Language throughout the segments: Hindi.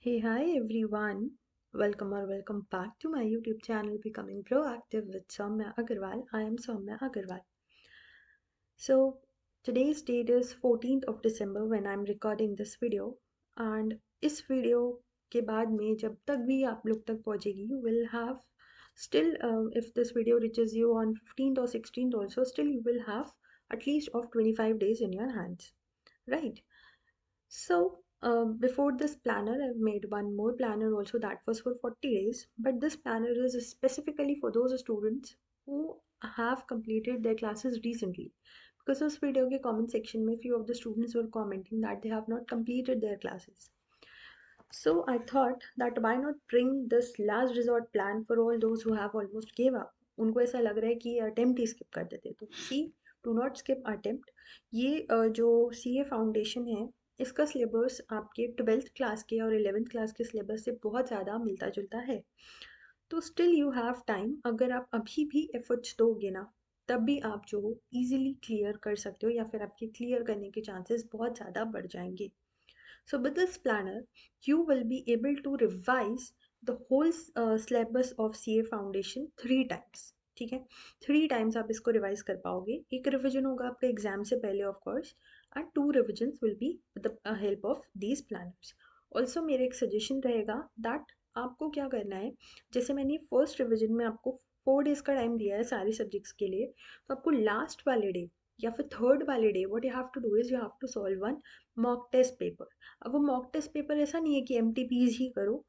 Hey, hi everyone. Welcome back to my YouTube channel Becoming Proactive with Soumya Agarwal. I am Soumya Agarwal. So, today's date is 14th of December when I'm recording this video. And इस वीडियो के बाद में जब तक भी आप लोग तक पहुंचेगी, you will have still, if this video reaches you on 15th or 16th also, still you will have at least of 25 days in your hands, right? So, before this planner, I've made one more planner also that was for 40 days. But this planner is specifically for those students who have completed their classes recently. Because उस video के comment section में few of the students were commenting that they have not completed their classes. So I thought that why not bring this last resort plan for all those who have almost gave up. उनको ऐसा लग रहा है कि attempt ही skip कर देते तो see, do not skip attempt. ये जो CA फाउंडेशन है इसका सिलेबस आपके 12th क्लास के और 11th क्लास के सिलेबस से बहुत ज़्यादा मिलता जुलता है. तो स्टिल यू हैव टाइम. अगर आप अभी भी एफर्ट्स दोगे ना तब भी आप जो इजीली क्लियर कर सकते हो या फिर आपके क्लियर करने के चांसेस बहुत ज़्यादा बढ़ जाएंगे. So with this planner, you will be able to revise the whole syllabus of CA Foundation 3 times. ठीक है, 3 times आप इसको रिवाइज कर पाओगे. एक रिविजन होगा आपके एग्जाम से पहले of course and 2 revisions will be with the help of these planners. Also मेरा एक सजेशन रहेगा दैट आपको क्या करना है. जैसे मैंने फर्स्ट रिविजन में आपको 4 days का टाइम दिया है सारे सब्जेक्ट्स के लिए, तो आपको लास्ट वाले डे या फिर थर्ड वाले day what you have to do is you have to solve one mock test paper. अब वो मॉक टेस्ट पेपर ऐसा नहीं है कि MTPs ही करो.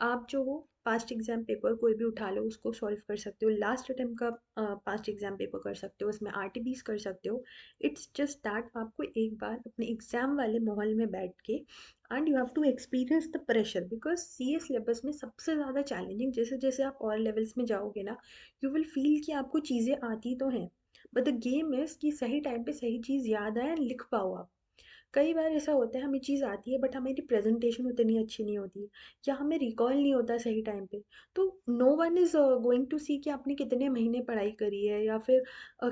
आप जो हो पास्ट एग्जाम पेपर कोई भी उठा लो उसको सॉल्व कर सकते हो. लास्ट अटेम्प्ट का पास्ट एग्जाम पेपर कर सकते हो, उसमें RTPs कर सकते हो. इट्स जस्ट दैट आपको एक बार अपने एग्जाम वाले माहौल में बैठ के and you have to experience the pressure. Because CA syllabus में सबसे ज़्यादा चैलेंजिंग, जैसे जैसे आप और लेवल्स में जाओगे ना यू विल फील कि आपको चीज़ें आती तो हैं बट द गेम इज़ कि सही टाइम पे सही चीज़ याद आए एंड लिख पाओ आप. कई बार ऐसा होता है हमें चीज़ आती है बट हमारी प्रेजेंटेशन उतनी अच्छी नहीं होती या हमें रिकॉल नहीं होता सही टाइम पे. तो no one is going to see कि आपने कितने महीने पढ़ाई करी है या फिर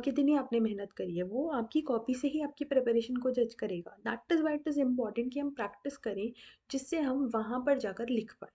कितनी आपने मेहनत करी है. वो आपकी कॉपी से ही आपकी प्रिपरेशन को जज करेगा. That is why it is important कि हम प्रैक्टिस करें जिससे हम वहाँ पर जाकर लिख पाए.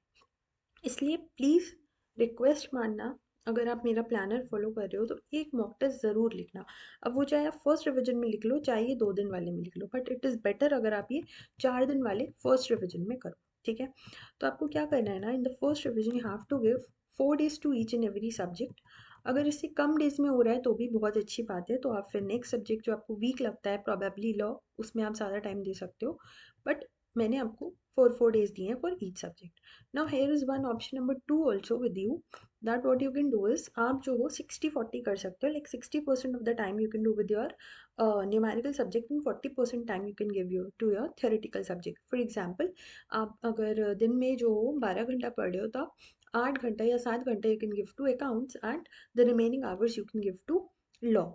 इसलिए प्लीज़ रिक्वेस्ट मानना, अगर आप मेरा प्लानर फॉलो कर रहे हो तो एक मॉक टेस्ट ज़रूर लिखना. अब वो चाहे आप फर्स्ट रिवीजन में लिख लो चाहे ये 2 दिन वाले में लिख लो बट इट इज़ बेटर अगर आप ये 4 दिन वाले फर्स्ट रिवीजन में करो. ठीक है, तो आपको क्या करना है ना, in the first revision you have to give 4 days to each and every subject. अगर इससे कम डेज में हो रहा है तो भी बहुत अच्छी बात है. तो आप फिर नेक्स्ट सब्जेक्ट जो आपको वीक लगता है प्रोबेबली लॉ, उसमें आप ज़्यादा टाइम दे सकते हो. बट मैंने आपको 4 days दिए हैं for each subject. Now here is one option number 2 also with you, that what you can do is आप जो हो 60-40 कर सकते हो. Like 60% of the time you can do with your numerical subject and 40% time you can give you to your theoretical subject. For example, आप अगर दिन में जो 12 घंटा पढ़ रहे हो तो आप 8 घंटा या 7 घंटा you can give to accounts and the remaining hours you can give to law.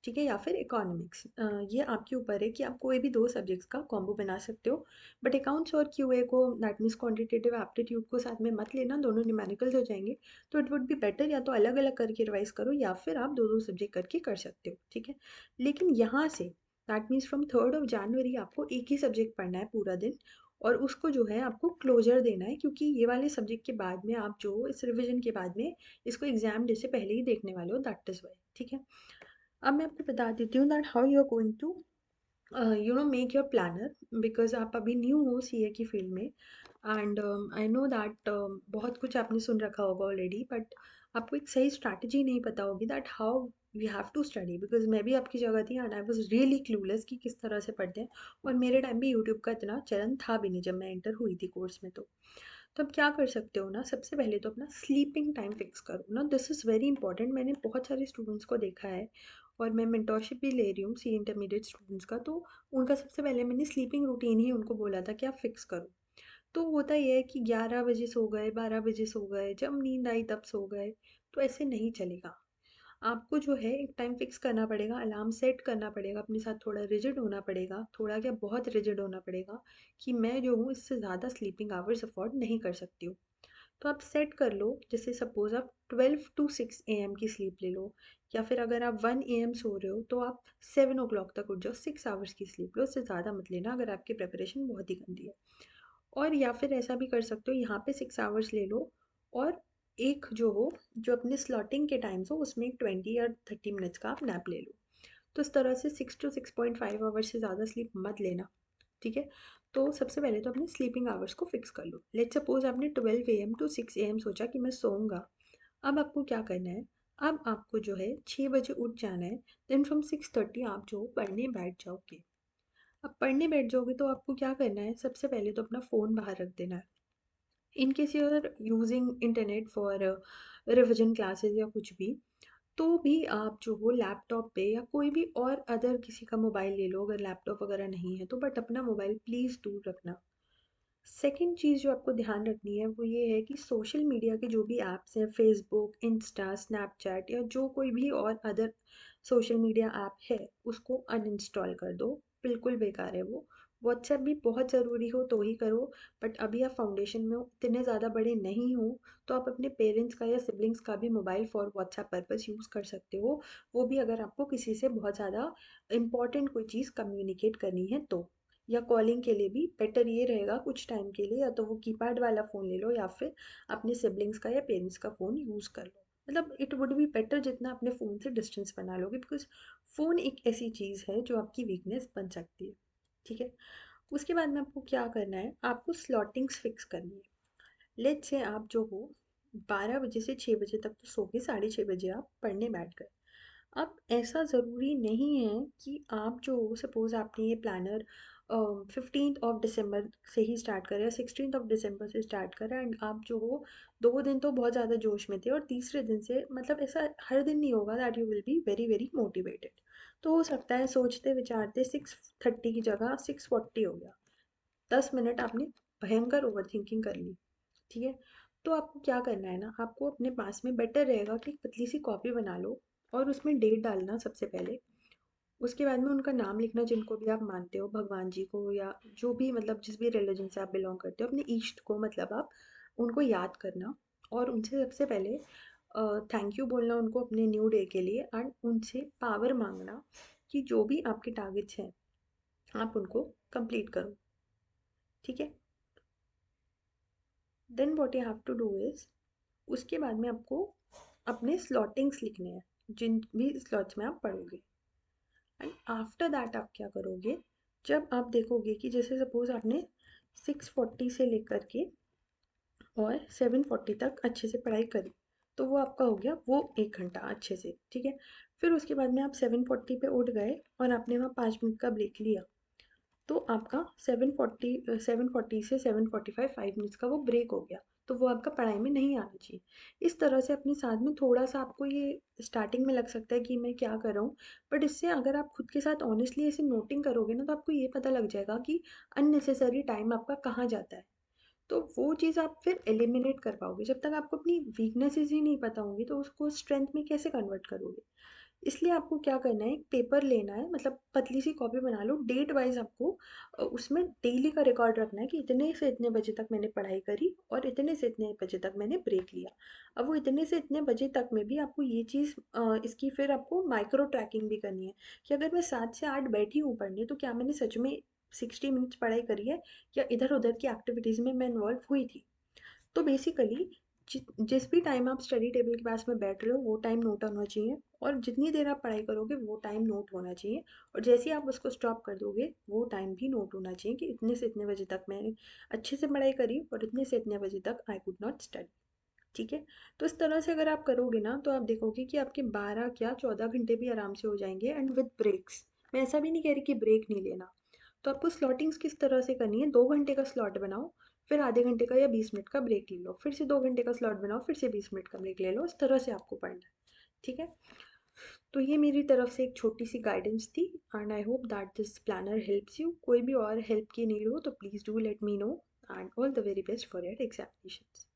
ठीक है, या फिर इकोनॉमिक्स. ये आपके ऊपर है कि आप कोई भी 2 सब्जेक्ट्स का कॉम्बो बना सकते हो. बट अकाउंट्स और QA को, दैट मीन्स क्वांटिटेटिव एप्टीट्यूड को साथ में मत लेना, दोनों न्यूमेरिकल्स हो जाएंगे. तो इट वुड बी बेटर या तो अलग अलग करके रिवाइज करो या फिर आप 2-2 सब्जेक्ट करके कर सकते हो. ठीक है, लेकिन यहाँ say that means from 3rd of January आपको एक ही सब्जेक्ट पढ़ना है पूरा दिन और उसको जो है आपको क्लोजर देना है, क्योंकि ये वाले सब्जेक्ट के बाद में आप जो इस रिविजन के बाद में इसको एग्जाम डे से पहले ही देखने वाले हो. That is why. ठीक है, अब मैं आपको बता देती हूँ that how you are going to make your planner. Because आप अभी न्यू हो CA की फील्ड में एंड आई नो दैट बहुत कुछ आपने सुन रखा होगा ऑलरेडी बट आपको एक सही स्ट्रैटेजी नहीं पता होगी that how we have to study. Because मैं भी आपकी जगह थी and I was really clueless कि किस तरह से पढ़ते हैं. और मेरे टाइम भी यूट्यूब का इतना चलन था भी नहीं जब मैं एंटर हुई थी कोर्स में. तो अब क्या कर सकते हो ना, सबसे पहले तो अपना स्लीपिंग टाइम फिक्स करो ना. This is very important. मैंने बहुत सारे स्टूडेंट्स को देखा है और मैं मेंटोरशिप भी ले रही हूँ CA इंटरमीडिएट स्टूडेंट्स का. तो उनका सबसे पहले मैंने स्लीपिंग रूटीन ही उनको बोला था कि आप फिक्स करो. तो होता ये है कि 11 बजे सो गए, 12 बजे सो गए, जब नींद आई तब सो गए. तो ऐसे नहीं चलेगा. आपको जो है एक टाइम फिक्स करना पड़ेगा, अलार्म सेट करना पड़ेगा, अपने साथ थोड़ा रिजिड होना पड़ेगा, थोड़ा क्या बहुत रिजिड होना पड़ेगा कि मैं जो हूँ इससे ज़्यादा स्लीपिंग आवर्स अफोर्ड नहीं कर सकती हूँ. तो आप सेट कर लो, जैसे सपोज आप 12 to 6 AM की स्लीप ले लो या फिर अगर आप 1 AM सो रहे हो तो आप 7 o'clock तक उठ जाओ. 6 hours की स्लीप लो, उससे ज़्यादा मत लेना अगर आपकी प्रिपरेशन बहुत ही गंदी है. और या फिर ऐसा भी कर सकते हो, यहाँ पे 6 आवर्स ले लो और एक जो हो, जो अपने स्लॉटिंग के टाइम्स हो उसमें 20 या 30 मिनट्स का आप नैप ले लो। तो इस तरह से 6 to 6.5 आवर्स से ज़्यादा स्लीप मत लेना, ठीक है। तो सबसे पहले तो अपने स्लीपिंग आवर्स को फिक्स कर लो। लेट्स सपोज आपने 12 AM to 6 AM सोचा कि मैं सोऊंगा। अब आपको क्या करना है, अब आपको जो है 6 बजे उठ जाना है। देन फ्रॉम 6:30 आप जो पढ़ने बैठ जाओगे। अब पढ़ने बैठ जाओगे तो आपको क्या करना है, सबसे पहले तो अपना फ़ोन बाहर रख देना है। In case you are using internet for revision classes या कुछ भी, तो भी आप जो हो लैपटॉप पे या कोई भी और अदर किसी का मोबाइल ले लो, अगर लैपटॉप वगैरह नहीं है तो, बट अपना मोबाइल प्लीज़ दूर रखना। सेकंड चीज़ जो आपको ध्यान रखनी है वो ये है कि सोशल मीडिया के जो भी ऐप्स हैं, फेसबुक, इंस्टा, स्नैपचैट या जो कोई भी और अदर सोशल मीडिया ऐप है, उसको अनइंस्टॉल कर दो। बिल्कुल बेकार है वो। व्हाट्सएप भी बहुत ज़रूरी हो तो ही करो, बट अभी आप फाउंडेशन में हो, इतने ज़्यादा बड़े नहीं हो, तो आप अपने पेरेंट्स का या सिबलिंग्स का भी mobile for WhatsApp purpose use कर सकते हो। वो भी अगर आपको किसी से बहुत ज़्यादा इंपॉर्टेंट कोई चीज़ कम्युनिकेट करनी है तो, या कॉलिंग के लिए भी बेटर ये रहेगा कुछ टाइम के लिए, या तो वो कीपैड वाला फ़ोन ले लो या फिर अपने सिबलिंग्स का या पेरेंट्स का फ़ोन यूज़ कर लो। मतलब इट वुड बी बेटर जितना अपने फ़ोन से डिस्टेंस बना लोगे, बिकॉज फ़ोन एक ऐसी चीज़ है जो आपकी वीकनेस बन सकती है, ठीक है। उसके बाद में आपको क्या करना है, आपको स्लॉटिंग्स फिक्स करनी है। लेट्स से आप जो हो 12 बजे से 6 बजे तक तो सो के 6:30 बजे आप पढ़ने बैठ गए। अब ऐसा ज़रूरी नहीं है कि आप जो सपोज़ आपने ये प्लानर 15 ऑफ दिसंबर से ही स्टार्ट करें या 16 ऑफ दिसंबर से स्टार्ट करें, एंड आप जो हो 2 दिन तो बहुत ज़्यादा जोश में थे और तीसरे दिन से, मतलब ऐसा हर दिन नहीं होगा that you will be very very motivated. तो हो सकता है सोचते विचारते 6:30 की जगह 6:40 हो गया, 10 मिनट आपने भयंकर ओवर थिंकिंग कर ली, ठीक है। तो आपको क्या करना है ना, आपको अपने पास में बेटर रहेगा कि एक पतली सी कॉपी बना लो और उसमें डेट डालना सबसे पहले। उसके बाद में उनका नाम लिखना जिनको भी आप मानते हो, भगवान जी को या जो भी, मतलब जिस भी रिलीजन से आप बिलोंग करते हो, अपने ईष्ट को, मतलब आप उनको याद करना और उनसे सबसे पहले थैंक यू बोलना उनको अपने न्यू डे के लिए, एंड उनसे पावर मांगना कि जो भी आपके टारगेट्स हैं आप उनको कंप्लीट करो, ठीक है। Then what you have to do is, उसके बाद में आपको अपने स्लॉटिंग्स लिखने हैं जिन भी स्लॉट्स में आप पढ़ोगे। एंड आफ्टर दैट आप क्या करोगे, जब आप देखोगे कि जैसे सपोज आपने 6:40 से लेकर के और 7:40 तक अच्छे से पढ़ाई करी, तो वो आपका हो गया वो 1 घंटा अच्छे से, ठीक है। फिर उसके बाद में आप 7:40 पे उठ गए और आपने वहाँ 5 मिनट का ब्रेक लिया, तो आपका 7:40 से 7:45 5 मिनट्स का वो ब्रेक हो गया, तो वो आपका पढ़ाई में नहीं आना चाहिए। इस तरह से अपने साथ में थोड़ा सा आपको ये स्टार्टिंग में लग सकता है कि मैं क्या कर रहा हूँ, बट इससे अगर आप खुद के साथ ऑनेस्टली ऐसे नोटिंग करोगे ना, तो आपको ये पता लग जाएगा कि अननेसेसरी टाइम आपका कहाँ जाता है। तो वो चीज़ आप फिर एलिमिनेट कर पाओगे। जब तक आपको अपनी वीकनेसेस ही नहीं पता होंगी तो उसको स्ट्रेंथ में कैसे कन्वर्ट करोगे। इसलिए आपको क्या करना है, एक पेपर लेना है, मतलब पतली सी कॉपी बना लो, डेट वाइज आपको उसमें डेली का रिकॉर्ड रखना है कि इतने से इतने बजे तक मैंने पढ़ाई करी और इतने से इतने बजे तक मैंने ब्रेक लिया। अब वो इतने से इतने बजे तक में भी आपको ये चीज़ इसकी फिर आपको माइक्रो ट्रैकिंग भी करनी है कि अगर मैं 7 से 8 बैठी हूँ पढ़ने, तो क्या मैंने सच में 60 मिनट्स पढ़ाई करी है या इधर उधर की एक्टिविटीज़ में मैं इन्वॉल्व हुई थी। तो बेसिकली जिस भी टाइम आप स्टडी टेबल के पास में बैठ रहे हो वो टाइम नोट होना चाहिए, और जितनी देर आप पढ़ाई करोगे वो टाइम नोट होना चाहिए, और जैसे ही आप उसको स्टॉप कर दोगे वो टाइम भी नोट होना चाहिए कि इतने से इतने बजे तक मैंने अच्छे से पढ़ाई करी और इतने से इतने बजे तक आई कुड नॉट स्टडी, ठीक है। तो इस तरह से अगर आप करोगे ना तो आप देखोगे कि आपके 12 क्या 14 घंटे भी आराम से हो जाएंगे, एंड विद ब्रेक्स। मैं ऐसा भी नहीं कह रही कि ब्रेक नहीं लेना। तो आपको स्लॉटिंग्स किस तरह से करनी है, 2 घंटे का स्लॉट बनाओ, फिर आधे घंटे का या 20 मिनट का ब्रेक ले लो, फिर से 2 घंटे का स्लॉट बनाओ, फिर से 20 मिनट का ब्रेक ले लो, इस तरह से आपको पढ़ना है, ठीक है। तो ये मेरी तरफ से एक छोटी सी गाइडेंस थी, and I hope that this planner helps you. कोई भी और हेल्प की नीड हो तो please do let me know, and all the very best for your examinations.